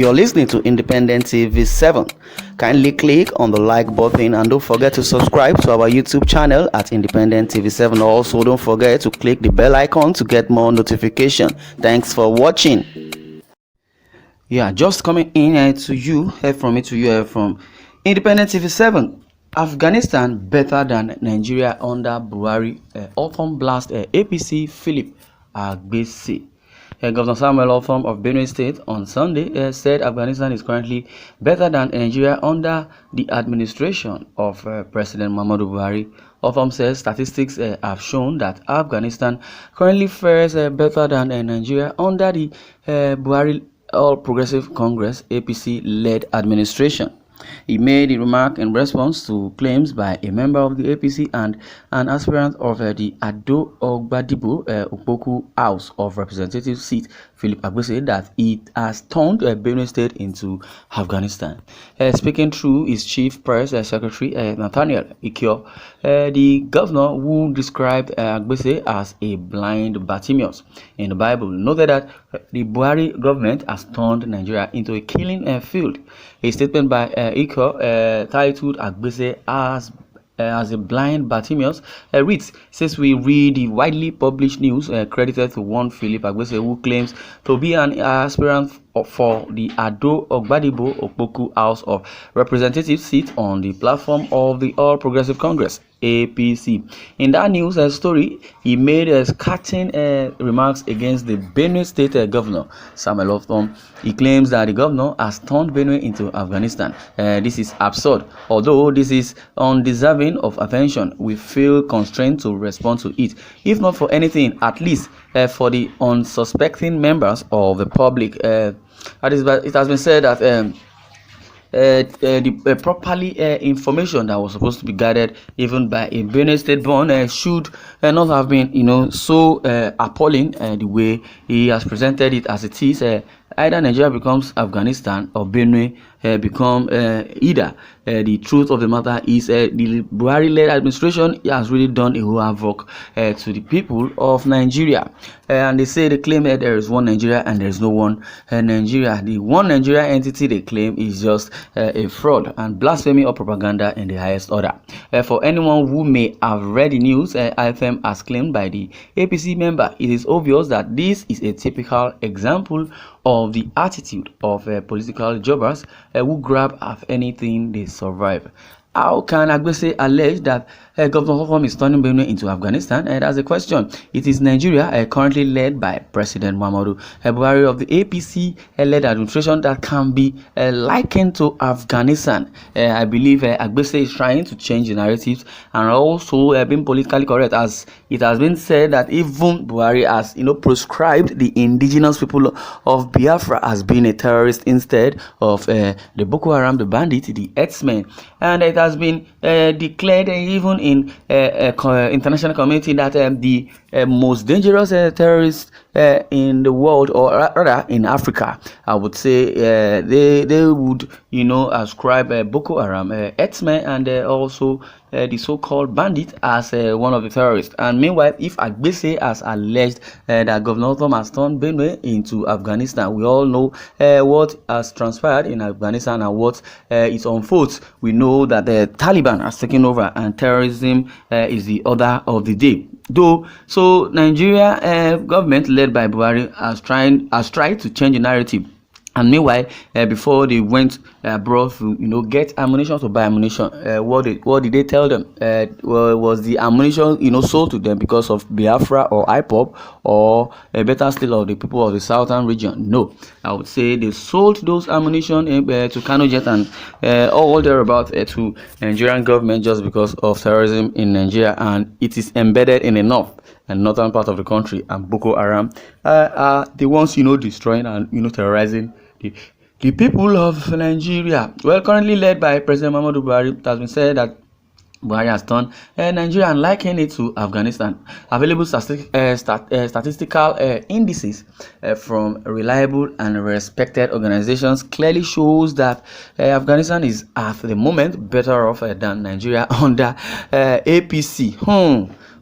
You're listening to Independent TV 7. Kindly click on the like button and don't forget to subscribe to our YouTube channel at Independent TV 7. Also, don't forget to click the bell icon to get more notification. Thanks for watching. Yeah, just coming in from Independent TV 7. Afghanistan better than Nigeria under Buhari. Ortom blast APC Philip Agbese. Governor Samuel Ortom of Benue State on Sunday said Afghanistan is currently better than Nigeria under the administration of President Muhammadu Buhari. Ortom says statistics have shown that Afghanistan currently fares better than Nigeria under the Buhari All Progressive Congress APC-led administration. He made the remark in response to claims by a member of the APC and an aspirant of the Agbese Opoku House of Representatives seat, Philip Agbese, that it has turned Benue State into Afghanistan. Speaking through his chief press secretary, Nathaniel Ikio, the governor, who described Agbese as a blind Bartimaeus in the Bible, noted that the Buhari government has turned Nigeria into a killing field. A statement by Iko titled Agbese as a blind Bartimaeus reads, says we read the widely published news credited to one Philip Agbese, who claims to be an aspirant for the Ado Ogbadibo Opoku House of Representatives seat on the platform of the All Progressive Congress APC. In that news story, he made scathing remarks against the Benue State Governor Samuel Ortom. He claims that the governor has turned Benue into Afghanistan. This is absurd. Although this is undeserving of attention, we feel constrained to respond to it, if not for anything, at least for the unsuspecting members of the public. It has been said that the properly information that was supposed to be gathered even by a Benue State born should not have been so appalling the way he has presented it as it is. Either Nigeria becomes Afghanistan or Benue become either. The truth of the matter is the Buhari-led administration has really done a whole havoc to the people of Nigeria. And they claim that there is one Nigeria and there is no one Nigeria. The one Nigeria entity they claim is just a fraud and blasphemy or propaganda in the highest order. For anyone who may have read the news item as claimed by the APC member, it is obvious that this is a typical example of the attitude of political jobbers who grab at anything they survive. How can Agbese allege that Governor Ortom is turning Benue into Afghanistan? That's a question. It is Nigeria, currently led by President Muhammadu Buhari of the APC-led administration, that can be likened to Afghanistan. I believe Agbese is trying to change the narratives and also being politically correct, as it has been said that even Buhari has proscribed the indigenous people of Biafra as being a terrorist instead of the Boko Haram, the bandit, the herdsmen. And it has been declared even in international community that the most dangerous terrorists in the world, or rather in Africa, I would say they would ascribe Boko Haram, herdsmen, and also the so-called bandit as one of the terrorists. And meanwhile, if Agbese has alleged that Governor Ortom has turned Benue into Afghanistan, we all know what has transpired in Afghanistan and what is on foot. We know that the Taliban has taken over and terrorism is the order of the day. So Nigeria government led by Buhari has tried to change the narrative. And meanwhile, before they went abroad to get ammunition, to buy ammunition, what did they tell them? Was the ammunition sold to them because of Biafra or IPOP, or better still, of the people of the southern region? No, I would say they sold those ammunition to Kano Jet and all thereabout to Nigerian government just because of terrorism in Nigeria, and it is embedded in the north and northern part of the country, and Boko Haram are the ones destroying and terrorizing the people of Nigeria. Well, currently led by President Muhammadu Buhari, it has been said that Buhari has turned Nigeria and likened it to Afghanistan. Available statistical indices from reliable and respected organizations clearly shows that Afghanistan is at the moment better off than Nigeria under APC.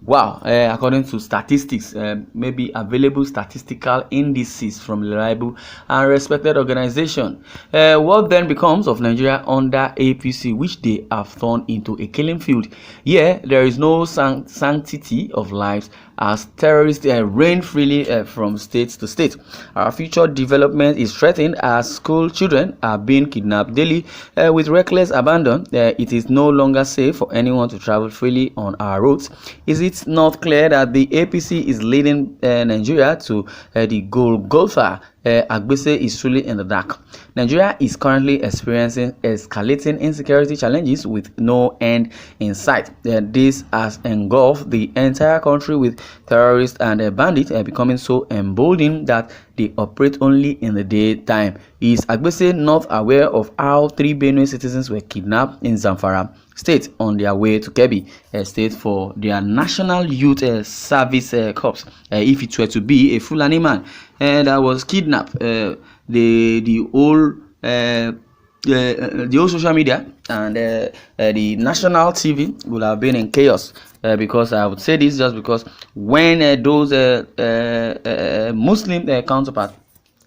Wow, according to statistics, maybe available statistical indices from reliable and respected organization. What then becomes of Nigeria under APC, which they have turned into a killing field? Here, there is no sanctity of lives as terrorists reign freely from state to state. Our future development is threatened as school children are being kidnapped daily with reckless abandon. It is no longer safe for anyone to travel freely on our roads. Is it not clear that the APC is leading Nigeria to the Golgotha? Agbese is truly in the dark. Nigeria is currently experiencing escalating insecurity challenges with no end in sight. This has engulfed the entire country with terrorists and bandits becoming so emboldened that they operate only in the daytime. Is Agbese not aware of how 3 Benue citizens were kidnapped in Zamfara State on their way to Kebbi State for their National Youth Service Corps? If it were to be a Fulani man that was kidnapped, the whole social media and the national TV would have been in chaos. Because I would say this just because when those Muslim counterparts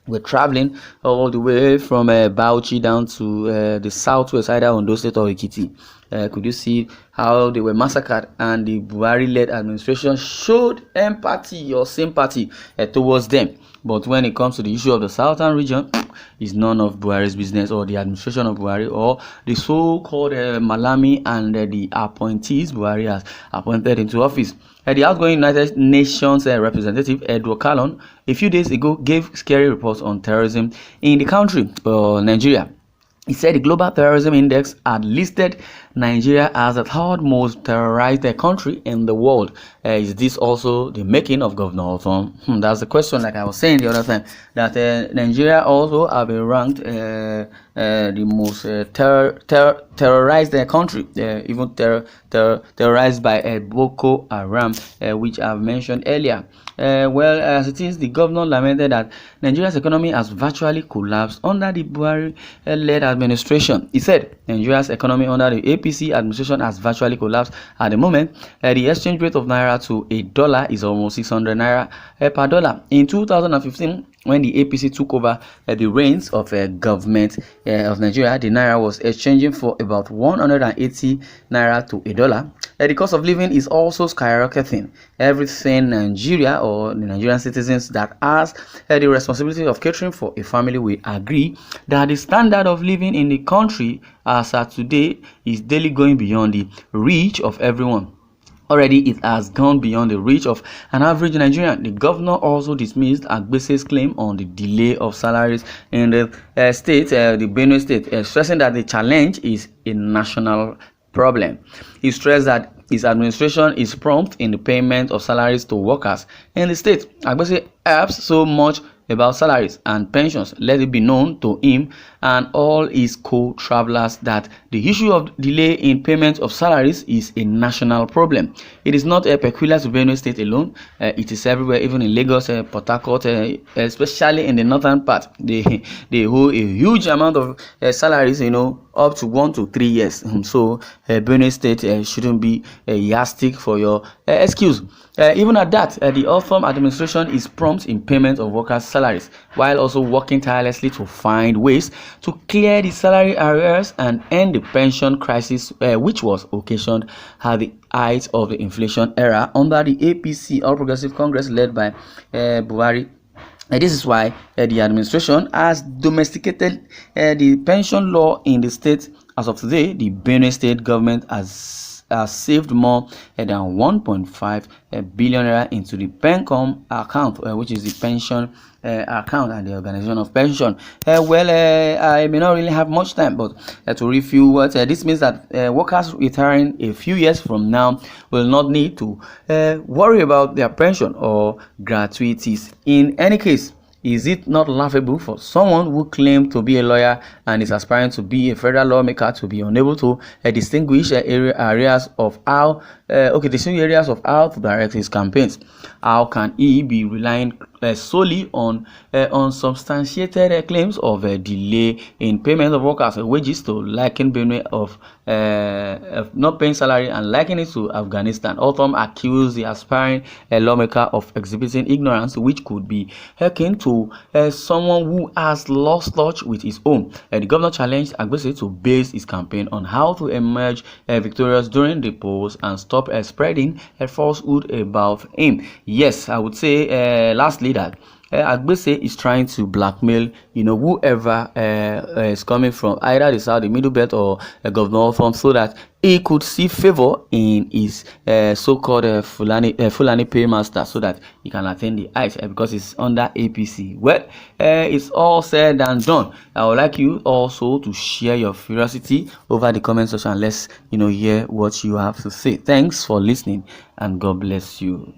were traveling all the way from Bauchi down to the southwest, either Ondo State or Ekiti, could you see how they were massacred? And the Buhari-led administration showed empathy or sympathy towards them. But when it comes to the issue of the southern region, it's none of Buhari's business, or the administration of Buhari, or the so-called Malami and the appointees Buhari has appointed into office. The outgoing United Nations representative Edward Callon a few days ago gave scary reports on terrorism in the country, Nigeria. He said the Global Terrorism Index had listed Nigeria as the 3rd most terrorized country in the world. Is this also the making of Governor Ortom? That's the question, like I was saying the other time, that Nigeria also have been ranked the most terrorized country, even terrorized by Boko Haram, which I've mentioned earlier. Well, as it is, the governor lamented that Nigeria's economy has virtually collapsed under the Buhari-led administration. He said Nigeria's economy under the APC administration has virtually collapsed at the moment. The exchange rate of naira to a dollar is almost 600 naira per dollar. In 2015, when the APC took over the reins of government of Nigeria, the naira was exchanging for about 180 naira to a dollar. The cost of living is also skyrocketing. Everything Nigeria, or the Nigerian citizens that has the responsibility of catering for a family, will agree that the standard of living in the country as at today is daily going beyond the reach of everyone. Already, it has gone beyond the reach of an average Nigerian. The governor also dismissed Agbese's claim on the delay of salaries in the state, the Benue State, stressing that the challenge is a national problem. He stressed that his administration is prompt in the payment of salaries to workers in the state. Agbese helps so much about salaries and pensions. Let it be known to him and all his co-travelers that the issue of delay in payment of salaries is a national problem. It is not peculiar to Benue State alone. It is everywhere, even in Lagos, Port Harcourt, especially in the northern part. They hold a huge amount of salaries, up to 1 to 3 years. So Benue State shouldn't be a yardstick for your excuse. Even at that, the Ortom administration is prompt in payment of workers' salaries, while also working tirelessly to find ways to clear the salary arrears and end the pension crisis, which was occasioned at the height of the inflation era under the APC, All Progressive Congress, led by Buhari. This is why the administration has domesticated the pension law in the state. As of today, the Benue State government has saved more than 1.5 billion naira into the PENCOM account, which is the pension account and the organization of pension. I may not really have much time, but to review what this means, that workers retiring a few years from now will not need to worry about their pension or gratuities. In any case, is it not laughable for someone who claimed to be a lawyer and is aspiring to be a federal lawmaker to be unable to distinguish areas of how okay, the same areas of how to direct his campaigns. How can he be relying solely on unsubstantiated claims of delay in payment of workers' wages to liken Benue of not paying salary and liken it to Afghanistan? Ortom accused the aspiring lawmaker of exhibiting ignorance, which could be akin to someone who has lost touch with his own. The governor challenged Agbese to base his campaign on how to emerge victorious during the polls and stop spreading a falsehood about him. Yes, I would say lastly that Agbese is trying to blackmail, whoever is coming from either the south, the middle belt, or Governor Ortom, so that he could see favor in his so-called Fulani paymaster, so that he can attain the heights because it's under APC. Well, it's all said and done. I would like you also to share your curiosity over the comment section. Let's hear what you have to say. Thanks for listening, and God bless you.